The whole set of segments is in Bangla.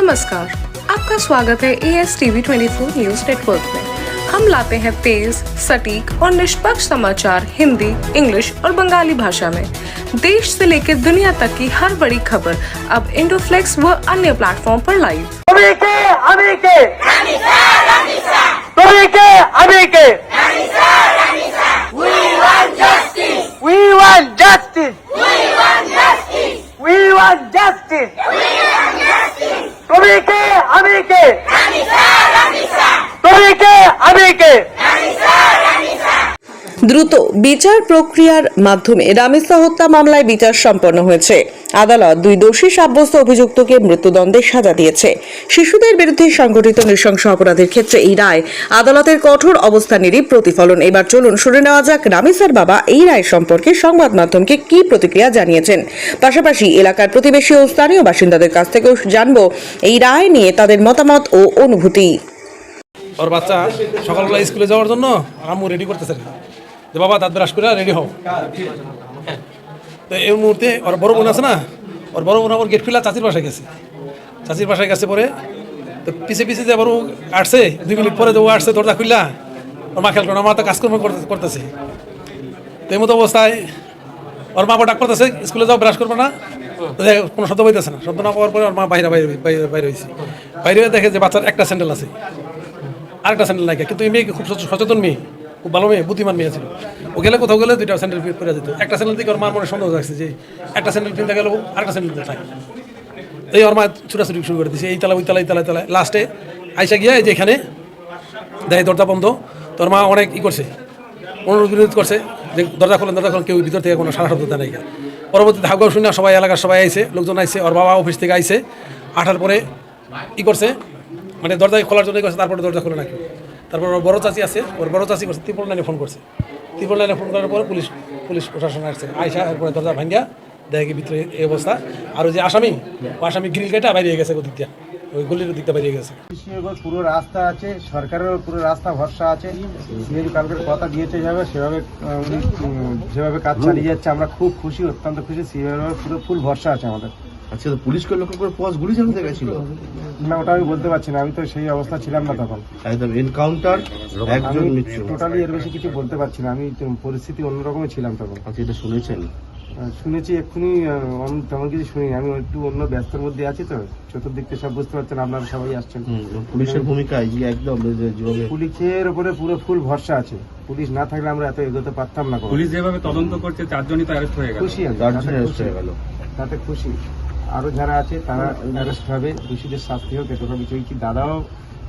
नमस्कार, आपका स्वागत है ASTV 24 न्यूज नेटवर्क में। हम लाते हैं तेज, सटीक और निष्पक्ष समाचार हिंदी, इंग्लिश और बंगाली भाषा में। देश से लेकर दुनिया तक की हर बड़ी खबर अब इंडोफ्लेक्स व अन्य प्लेटफॉर्म पर लाइव। দ্রুত বিচার প্রক্রিয়ার মাধ্যমে রামেসা হত্যা মামলায় বিচার সম্পন্ন হয়েছে। আদালত দুই দোষী সাব্যস্ত অভিযুক্তকে মৃত্যুদণ্ডের সাজা দিয়েছে। শিশুদের বিরুদ্ধে সংঘটিত নৃশংস অপরাধের ক্ষেত্রে এই রায় আদালতের কঠোর অবস্থানেরই প্রতিফলন। এবার চলুন শুনে নেওয়া যাক রামেসার বাবা এই রায় সম্পর্কে সংবাদ মাধ্যমকে কি প্রতিক্রিয়া জানিয়েছেন। পাশাপাশি এলাকার প্রতিবেশী ও স্থানীয় বাসিন্দাদের কাছ থেকেও জানবো এই রায় নিয়ে তাদের মতামত ও অনুভূতি। ওর বাচ্চা সকালবেলা স্কুলে যাওয়ার জন্য আম্মু রেডি করতেছে যে বাবা দাঁত ব্রাশ করে রেডি হও। তো এই মুহূর্তে ওর বড় বোন আছে না, ওর বড় বোন আমার গেট খুলে চাচির বাসায় গেছে। চাচির বাসায় গেছে পরে তো পিছে পিছে যে আবার আসছে 2 মিনিট পরে যে ও আসছে দরজা খুললা ওর মা খেয়াল করে আমার তো কাজকর্ম করতেছে। তো এই মতো অবস্থায় ওর মা আবার ডাক করতেছে স্কুলে যাও ব্রাশ করবে না, কোনো শব্দ পাইতেছে না। শব্দ না পাওয়ার পরে ওর মা বাইরে হয়েছে। বাইরে দেখে যে বাচ্চার একটা স্যান্ডেল আছে, আরেকটা স্যান্ডেল নাই। কিন্তু এই মেয়ে খুব সচেতন মেয়ে, খুব ভালো মেয়ে, বুদ্ধিমান মেয়ে ছিল। ও গেলে কোথাও গেলে 2টা স্যান্ডেল পরে যেত। একটা স্যান্ডেল থেকে ওর মার মনে সন্দেহ যাচ্ছে যে একটা স্যান্ডেল কিনতে গেল আরেকটা স্যান্ডেল থাকে। এই ওর মা ছুটাছুটি শুরু করে দিচ্ছে এই তালা ওই তালায় তালায় তালায়। লাস্টে আইসা গিয়ে যে এখানে দেয় দরজা বন্ধ। তোর মা অনেক করছে, অনুরোধ বিরোধ করছে যে দরজা খোলেন কেউ ভিতর থেকে কোনো সারা শব্দ দেয় নাই। পরবর্তীতে হাউগাও শুনে সবাই এলাকার সবাই আইসে, লোকজন আইসে, ওর বাবা অফিস থেকে আইসে। আঠার পরে করছে মানে দরজা খোলার জন্যই করছে, তারপরে দরজা খোলে নাকি। তারপর ওর বড় চাচি আছে, ওর বড় চাচি করছে ত্রিপল লাইনে ফোন করছে। ত্রিপল লাইনে ফোন করার পরে পুলিশ প্রশাসন আসছে। আইসা এরপরে দরজা ভাঙ্গা দেখে ভিতরে এই অবস্থা। আর ওই যে আসামি গ্রিল কেটে বাইরে গেছে, ওদিক দিয়ে ওই গলির দিকটা বাইরে গেছে। পুরো রাস্তা আছে, সরকারের পুরো রাস্তা ভরসা আছে। সিএম কালকের কথা দিয়েছে সেভাবে উনি যেভাবে কাজ চালিয়ে যাচ্ছে আমরা খুব খুশি, অত্যন্ত খুশি। সিএম পুরো ফুল ভরসা আছে আমাদের। আচ্ছা, তো পুলিশকে লক্ষ্য করে পজ গুলি চালাতে গেছিল না, ওটা আমি বলতে পারছি না, আমি তো সেই অবস্থা ছিলাম না তখন। একদম এনকাউন্টার, একজন মৃত্যু। টোটালি এর বেশি কিছু বলতে পারছি না, আমি পরিস্থিতি অন্যরকমই ছিলাম তখন। আচ্ছা, এটা শুনেছেন? শুনেছি এক্ষুনি, তেমন কিছু শুনি। আমি একটু অন্য ব্যস্তর মধ্যে আছি, তো চতুর্দিক থেকে সব বুঝতে পারছেন, আপনারা সবাই আসছেন। পুলিশের ভূমিকা একদম পুলিশের উপরে পুরো ফুল ভরসা আছে। পুলিশ না থাকলে আমরা এত এগোতে পারতাম না। পুলিশ যেভাবে তদন্ত করছে 4 জনই তো অ্যারেস্ট হয়ে গেল। খুশি, তাতে খুশি। আরো যারা আছে তারা অ্যারেস্ট হবে, দোষীদের শাস্তি হোক, এটা বিষয় কি। দাদাও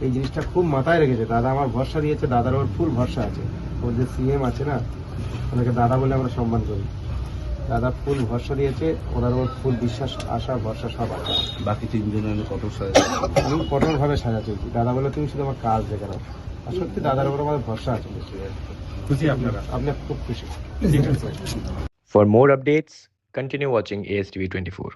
এই জিনিসটা খুব মাথায় রেখেছে। দাদা আমার ভরসা দিয়েছে, দাদার ওর ফুল ভরসা আছে। ওর যে সিএম আছে না, ওনাকে দাদা বলে আমরা সম্মান করি। দাদা ফুল ভরসা দিয়েছে, ওনার ওর ফুল বিশ্বাস, আশা, ভরসা সব আছে। বাকি 3 জনের আমি কঠোরভাবে সাজা চলছি। দাদা বলে তুমি শুধু আমার কাজ দেখে নাও। আর সত্যি দাদার উপর আমাদের ভরসা আছে। খুশি আপনারা? আপনি খুব খুশি। For more updates, continue watching ASTV 24.